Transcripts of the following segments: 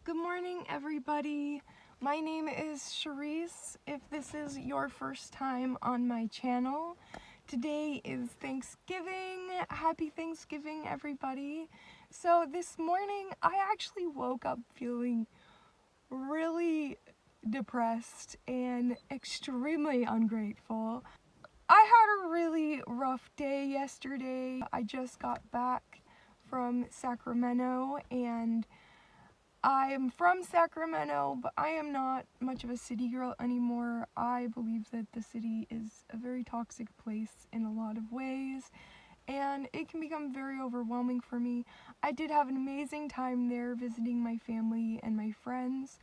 Good morning, everybody. My name is Cherisse. If this is your first time on my channel, today is Thanksgiving. Happy Thanksgiving, everybody. So this morning, I actually woke up feeling really depressed and extremely ungrateful. I had a really rough day yesterday. I just got back from Sacramento, and I'm from Sacramento, but I am not much of a city girl anymore. I believe that the city is a very toxic place in a lot of ways, and it can become very overwhelming for me. I did have an amazing time there visiting my family and my friends,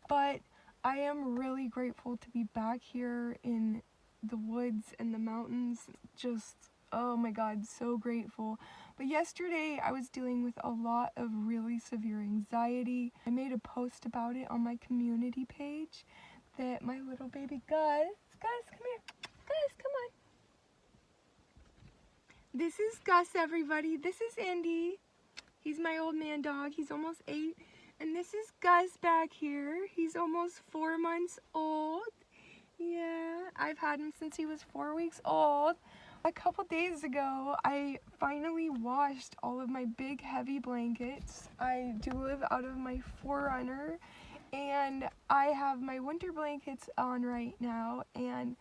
but I am really grateful to be back here in the woods and the mountains. Just, oh my God, so grateful. But yesterday I was dealing with a lot of really severe anxiety. I made a post about it on my community page that my little baby Gus, come here, Gus, come on. This is Gus, everybody. This is Indy. He's my old man dog. He's almost 8. And this is Gus back here. He's almost 4 months old. Yeah, I've had him since he was 4 weeks old. A couple days ago, I finally washed all of my big heavy blankets. I do live out of my 4Runner, and I have my winter blankets on right now, and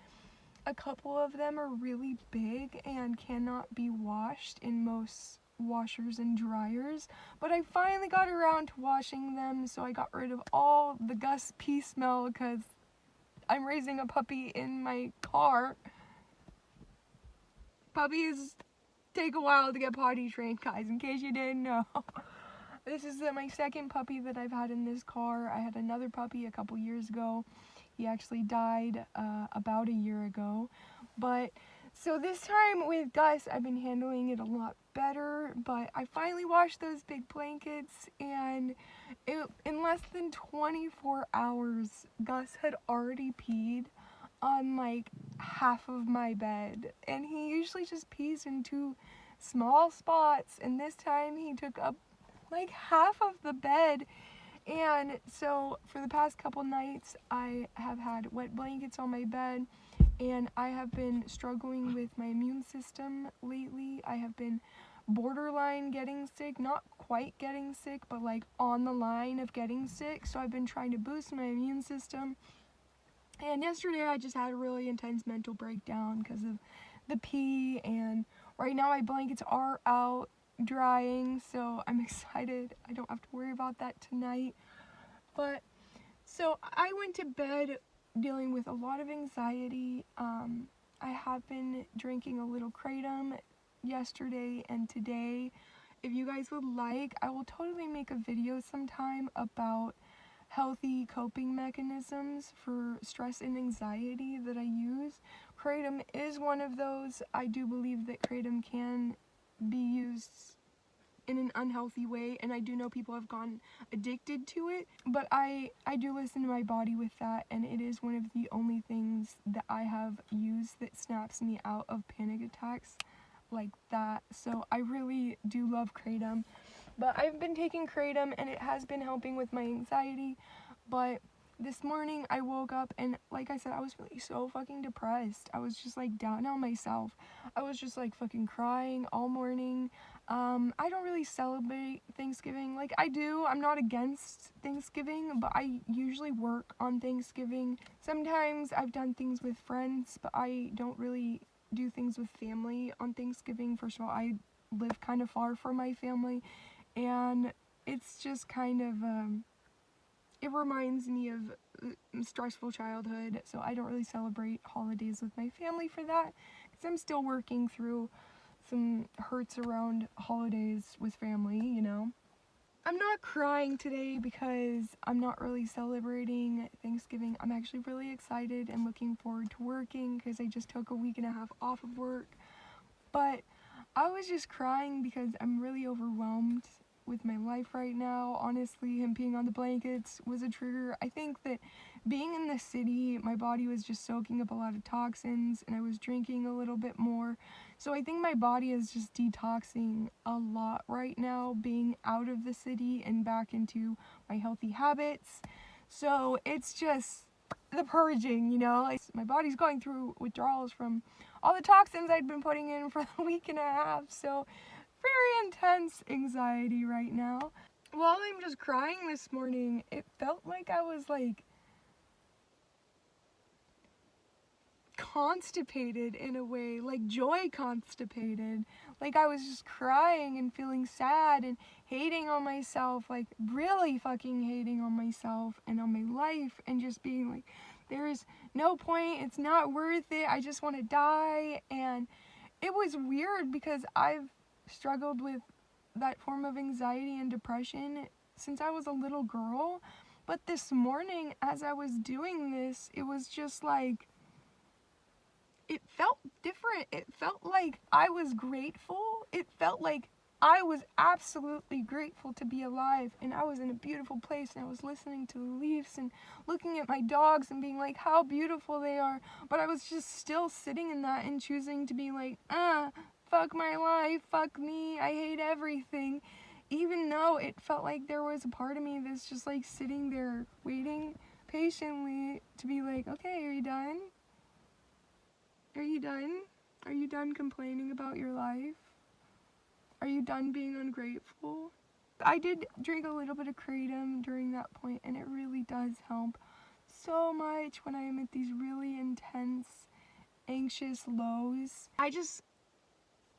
a couple of them are really big and cannot be washed in most washers and dryers, but I finally got around to washing them, so I got rid of all the Gus pee smell because I'm raising a puppy in my car. Puppies take a while to get potty trained, guys, in case you didn't know. This is my second puppy that I've had in this car. I had another puppy a couple years ago. He actually died about a year ago. But so this time with Gus, I've been handling it a lot better, but I finally washed those big blankets, and in less than 24 hours, Gus had already peed on like half of my bed, and he usually just pees in 2 small spots, and this time he took up like half of the bed. And so for the past couple nights I have had wet blankets on my bed, and I have been struggling with my immune system lately. I have been borderline getting sick, not quite getting sick, but like on the line of getting sick. So I've been trying to boost my immune system. And yesterday I just had a really intense mental breakdown because of the pee, and right now my blankets are out drying, so I'm excited. I don't have to worry about that tonight. But so I went to bed dealing with a lot of anxiety. I have been drinking a little kratom yesterday and today. If you guys would like, I will totally make a video sometime about healthy coping mechanisms for stress and anxiety that I use. Kratom is one of those. I do believe that kratom can be used in an unhealthy way, and I do know people have gotten addicted to it, but I do listen to my body with that, and it is one of the only things that I have used that snaps me out of panic attacks like that. So I really do love kratom. But I've been taking kratom, and it has been helping with my anxiety. But this morning I woke up, and like I said, I was really so fucking depressed. I was just like down on myself. I was just like fucking crying all morning. I don't really celebrate Thanksgiving. Like, I do. I'm not against Thanksgiving, but I usually work on Thanksgiving. Sometimes I've done things with friends, but I don't really do things with family on Thanksgiving. First of all, I live kind of far from my family, and it's just kind of, it reminds me of a stressful childhood, so I don't really celebrate holidays with my family for that, because I'm still working through some hurts around holidays with family, you know. I'm not crying today because I'm not really celebrating Thanksgiving. I'm actually really excited and looking forward to working because I just took a week and a half off of work. But I was just crying because I'm really overwhelmed with my life right now. Honestly, him peeing on the blankets was a trigger. I think that being in the city, my body was just soaking up a lot of toxins, and I was drinking a little bit more. So I think my body is just detoxing a lot right now, being out of the city and back into my healthy habits. So it's just the purging, you know, like my body's going through withdrawals from all the toxins I'd been putting in for a week and a half. So very intense anxiety right now. While I'm just crying this morning, it felt like I was like constipated in a way, like joy constipated. Like I was just crying and feeling sad and hating on myself, like really fucking hating on myself and on my life, and just being like, there's no point, it's not worth it, I just want to die. And it was weird because I've struggled with that form of anxiety and depression since I was a little girl. But this morning, as I was doing this, it was just like, it felt different. It felt like I was grateful. It felt like I was absolutely grateful to be alive, and I was in a beautiful place, and I was listening to the leaves and looking at my dogs and being like, how beautiful they are. But I was just still sitting in that and choosing to be like, fuck my life, fuck me, I hate everything. Even though it felt like there was a part of me that's just like sitting there waiting patiently to be like, okay, are you done? Are you done? Are you done complaining about your life? Are you done being ungrateful? I did drink a little bit of kratom during that point, and it really does help so much when I am at these really intense, anxious lows. I just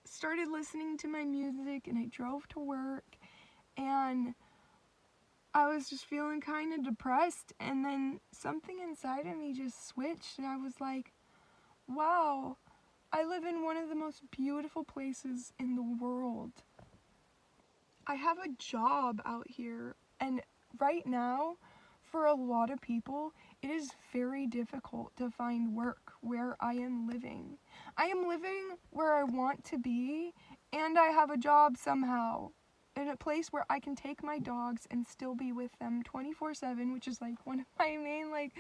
started listening to my music, and I drove to work, and I was just feeling kind of depressed, and then something inside of me just switched, and I was like, wow, I live in one of the most beautiful places in the world. I have a job out here, and right now, for a lot of people, it is very difficult to find work where I am living. I am living where I want to be, and I have a job somehow in a place where I can take my dogs and still be with them 24/7, which is like one of my main like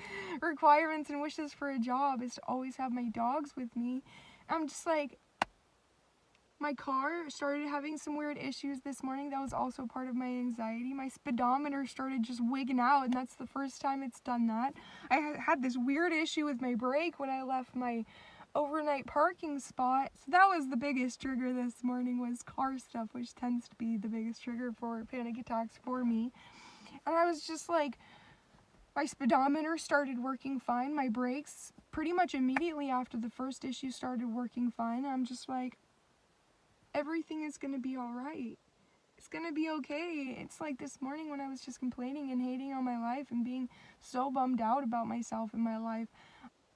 requirements and wishes for a job, is to always have my dogs with me. I'm just like, my car started having some weird issues this morning. That was also part of my anxiety. My speedometer started just wigging out, and that's the first time it's done that. I had this weird issue with my brake when I left my overnight parking spot. So that was the biggest trigger this morning, was car stuff, which tends to be the biggest trigger for panic attacks for me. And I was just like, my speedometer started working fine. My brakes pretty much immediately after the first issue started working fine. I'm just like, everything is gonna be alright. It's gonna be okay. It's like this morning when I was just complaining and hating on my life and being so bummed out about myself and my life,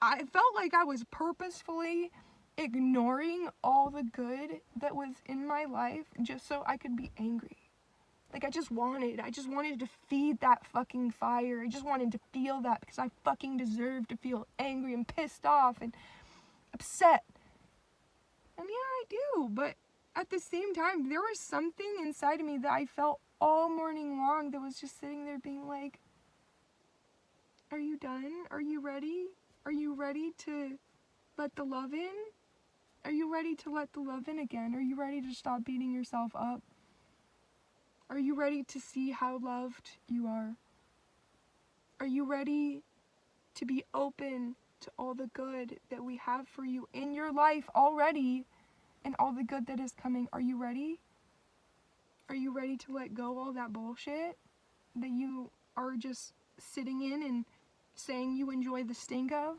I felt like I was purposefully ignoring all the good that was in my life just so I could be angry. Like I just wanted to feed that fucking fire. I just wanted to feel that because I fucking deserve to feel angry and pissed off and upset. And yeah, I do, but at the same time, there was something inside of me that I felt all morning long that was just sitting there being like, are you done? Are you ready? Are you ready to let the love in? Are you ready to let the love in again? Are you ready to stop beating yourself up? Are you ready to see how loved you are? Are you ready to be open to all the good that we have for you in your life already and all the good that is coming? Are you ready? Are you ready to let go all that bullshit that you are just sitting in and saying you enjoy the stink of?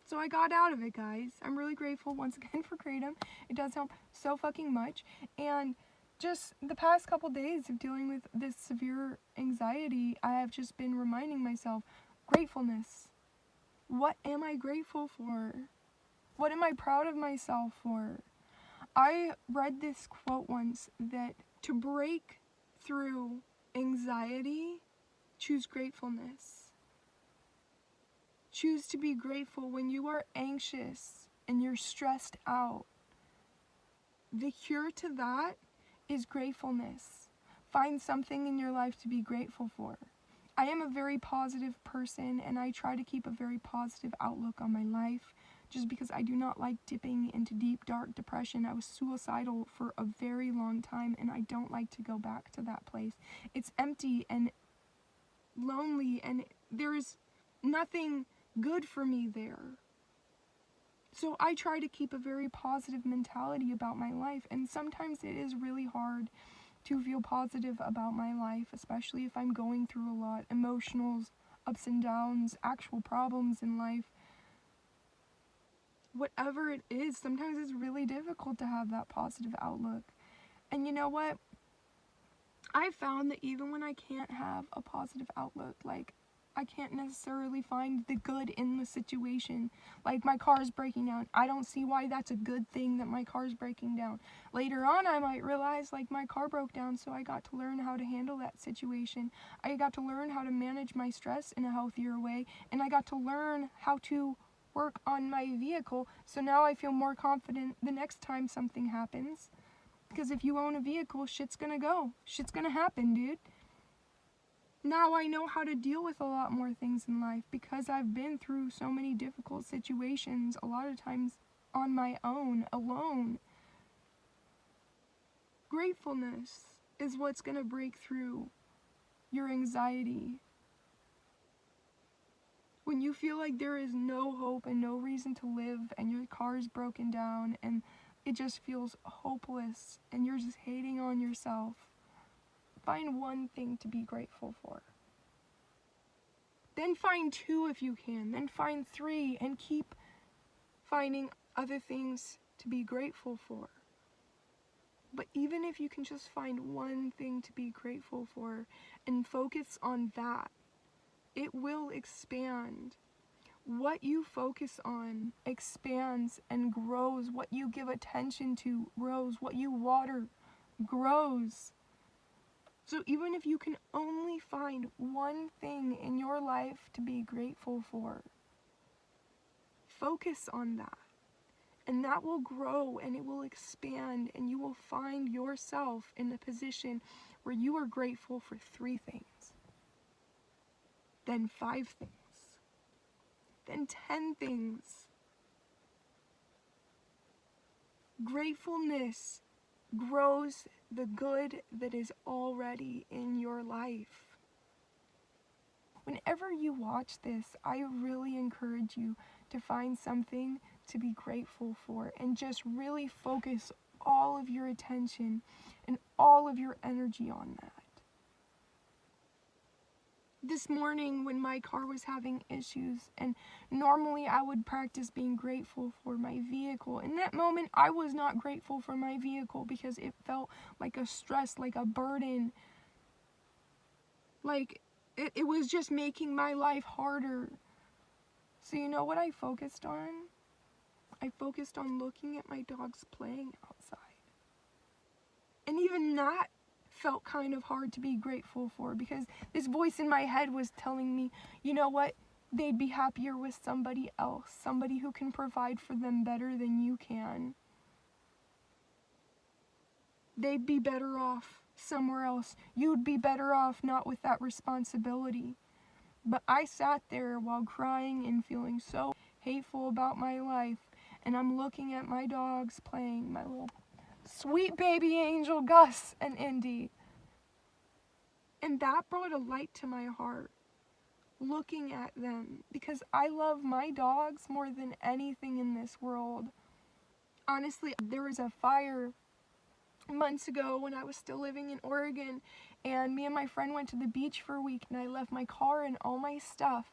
So I got out of it, guys. I'm really grateful once again for kratom. It does help so fucking much. And just the past couple days of dealing with this severe anxiety, I have just been reminding myself, gratefulness. What am I grateful for? What am I proud of myself for? I read this quote once that to break through anxiety, choose gratefulness. Choose to be grateful when you are anxious and you're stressed out. The cure to that is gratefulness. Find something in your life to be grateful for. I am a very positive person, and I try to keep a very positive outlook on my life, just because I do not like dipping into deep, dark depression. I was suicidal for a very long time, and I don't like to go back to that place. It's empty and lonely, and there is nothing good for me there. So I try to keep a very positive mentality about my life, and sometimes it is really hard to feel positive about my life, especially if I'm going through a lot, emotionals, ups and downs, actual problems in life. Whatever it is, sometimes it's really difficult to have that positive outlook. And you know what? I found that even when I can't have a positive outlook, like I can't necessarily find the good in the situation. Like my car's breaking down. I don't see why that's a good thing that my car's breaking down. Later on, I might realize like my car broke down, so I got to learn how to handle that situation. I got to learn how to manage my stress in a healthier way, and I got to learn how to work on my vehicle, so now I feel more confident the next time something happens. Because if you own a vehicle, shit's gonna go. Shit's gonna happen, dude. Now I know how to deal with a lot more things in life because I've been through so many difficult situations, a lot of times on my own, alone. Gratefulness is what's gonna break through your anxiety. When you feel like there is no hope and no reason to live, and your car is broken down and it just feels hopeless and you're just hating on yourself, find one thing to be grateful for. Then find 2 if you can. Then find 3, and keep finding other things to be grateful for. But even if you can just find one thing to be grateful for and focus on that, it will expand. What you focus on expands and grows. What you give attention to grows. What you water grows. So even if you can only find one thing in your life to be grateful for, focus on that. And that will grow and it will expand, and you will find yourself in a position where you are grateful for 3 things, then 5 things, then 10 things. Gratefulness grows the good that is already in your life. Whenever you watch this, I really encourage you to find something to be grateful for and just really focus all of your attention and all of your energy on that. This morning when my car was having issues, and normally I would practice being grateful for my vehicle, in that moment I was not grateful for my vehicle because it felt like a stress, like a burden, like it was just making my life harder. So you know what I focused on? I focused on looking at my dogs playing outside. And even that felt kind of hard to be grateful for, because this voice in my head was telling me, you know what, they'd be happier with somebody else, somebody who can provide for them better than you can. They'd be better off somewhere else. You'd be better off not with that responsibility. But I sat there while crying and feeling so hateful about my life, and I'm looking at my dogs playing, my little sweet baby angel Gus and Indy. And that brought a light to my heart, looking at them, because I love my dogs more than anything in this world. Honestly, there was a fire months ago when I was still living in Oregon, and me and my friend went to the beach for a week, and I left my car and all my stuff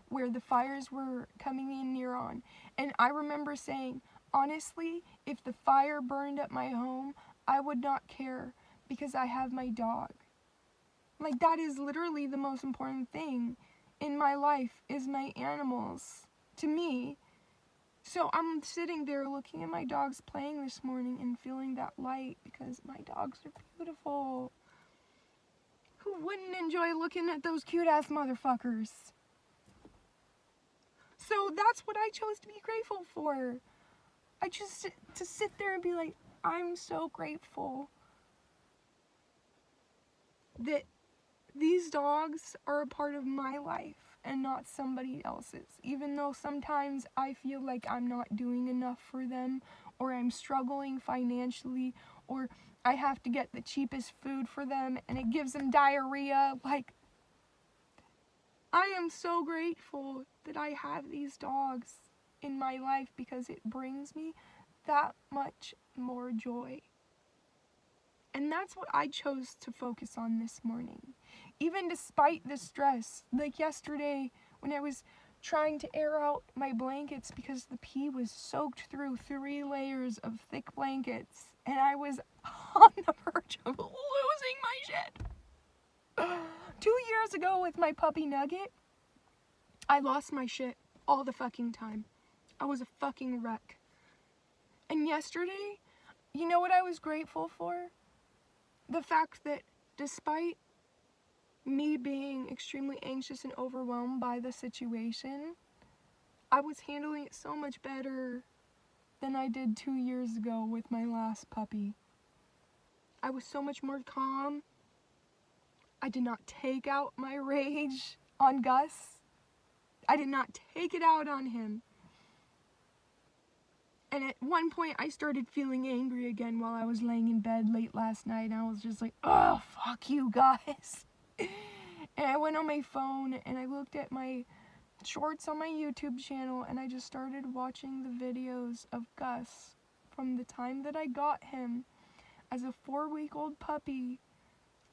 where the fires were coming in near on. And I remember saying, honestly, if the fire burned up my home, I would not care because I have my dog. Like, that is literally the most important thing in my life, is my animals, to me. So I'm sitting there looking at my dogs playing this morning and feeling that light, because my dogs are beautiful. Who wouldn't enjoy looking at those cute ass motherfuckers? So that's what I chose to be grateful for. I chose to sit there and be like, I'm so grateful that these dogs are a part of my life and not somebody else's. Even though sometimes I feel like I'm not doing enough for them, or I'm struggling financially, or I have to get the cheapest food for them and it gives them diarrhea. Like, I am so grateful that I have these dogs in my life because it brings me that much more joy. And that's what I chose to focus on this morning. Even despite the stress, like yesterday when I was trying to air out my blankets because the pee was soaked through 3 layers of thick blankets and I was on the verge of losing my shit. 2 years ago with my puppy Nugget, I lost my shit all the fucking time. I was a fucking wreck. And yesterday, you know what I was grateful for? The fact that despite me being extremely anxious and overwhelmed by the situation, I was handling it so much better than I did 2 years ago with my last puppy. I was so much more calm. I did not take out my rage on Gus. I did not take it out on him. And at one point, I started feeling angry again while I was laying in bed late last night. And I was just like, oh, fuck you guys. And I went on my phone and I looked at my shorts on my YouTube channel and I just started watching the videos of Gus from the time that I got him as a 4-week-old puppy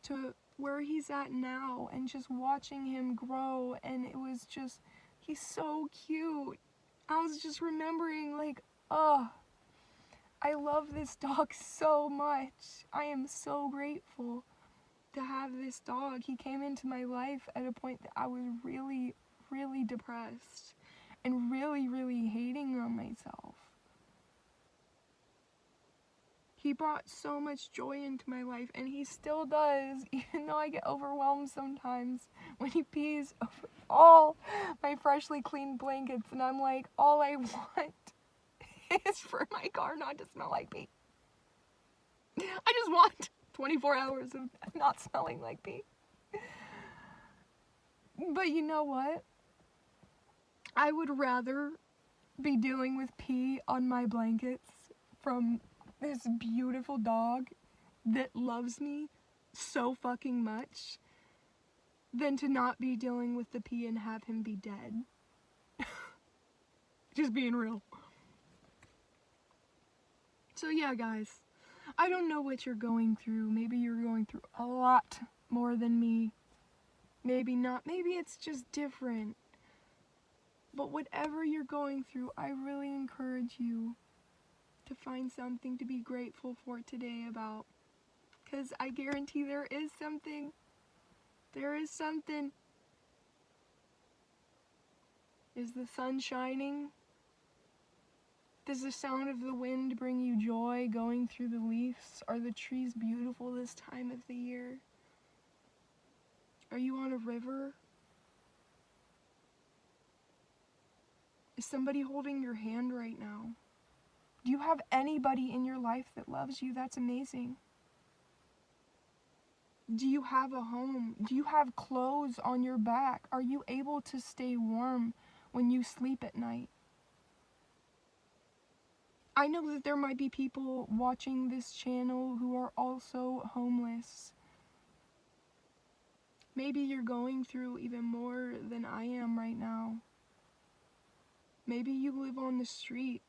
to where he's at now, and just watching him grow. And it was just, he's so cute. I was just remembering, like, oh, I love this dog so much. I am so grateful to have this dog. He came into my life at a point that I was really, really depressed and really, really hating on myself. He brought so much joy into my life, and he still does, even though I get overwhelmed sometimes when he pees over all my freshly cleaned blankets, and I'm like, all I want is for my car not to smell like pee. I just want 24 hours of not smelling like pee. But you know what? I would rather be dealing with pee on my blankets from this beautiful dog that loves me so fucking much than to not be dealing with the pee and have him be dead. Just being real. So yeah, guys, I don't know what you're going through. Maybe you're going through a lot more than me. Maybe not. Maybe it's just different. But whatever you're going through, I really encourage you to find something to be grateful for today about. Because I guarantee there is something. There is something. Is the sun shining? Does the sound of the wind bring you joy going through the leaves? Are the trees beautiful this time of the year? Are you on a river? Is somebody holding your hand right now? Do you have anybody in your life that loves you? That's amazing. Do you have a home? Do you have clothes on your back? Are you able to stay warm when you sleep at night? I know that there might be people watching this channel who are also homeless. Maybe you're going through even more than I am right now. Maybe you live on the street.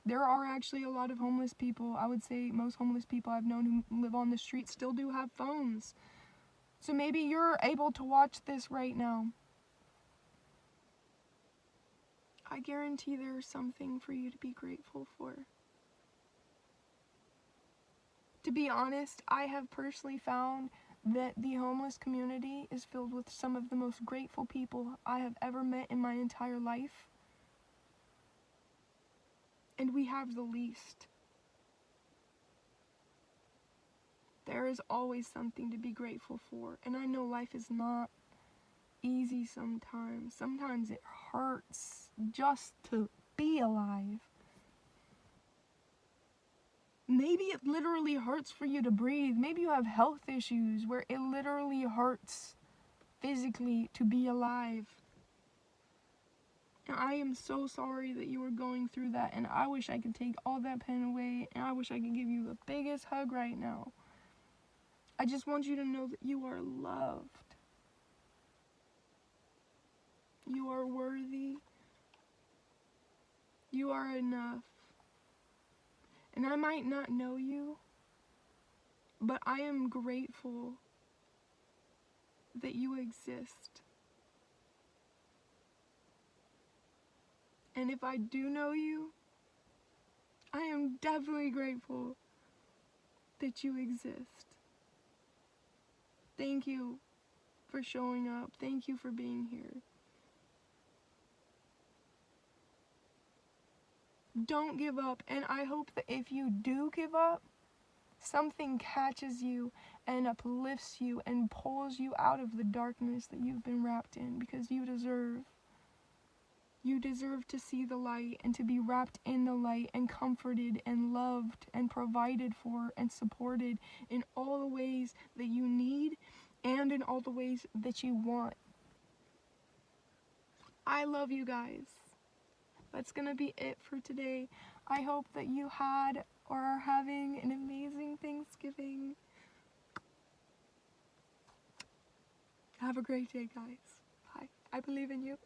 There are actually a lot of homeless people. I would say most homeless people I've known who live on the street still do have phones. So maybe you're able to watch this right now. I guarantee there's something for you to be grateful for. To be honest, I have personally found that the homeless community is filled with some of the most grateful people I have ever met in my entire life. And we have the least. There is always something to be grateful for. And I know life is not easy sometimes. Sometimes it hurts just to be alive. Maybe it literally hurts for you to breathe. Maybe you have health issues where it literally hurts physically to be alive. And I am so sorry that you were going through that, and I wish I could take all that pain away, and I wish I could give you the biggest hug right now. I just want you to know that you are loved. You are worthy. You are enough. And I might not know you, but I am grateful that you exist. And if I do know you, I am definitely grateful that you exist. Thank you for showing up. Thank you for being here. Don't give up, and I hope that if you do give up, something catches you and uplifts you and pulls you out of the darkness that you've been wrapped in, because you deserve to see the light and to be wrapped in the light and comforted and loved and provided for and supported in all the ways that you need and in all the ways that you want. I love you guys. That's gonna be it for today. I hope that you had or are having an amazing Thanksgiving. Have a great day, guys. Bye. I believe in you.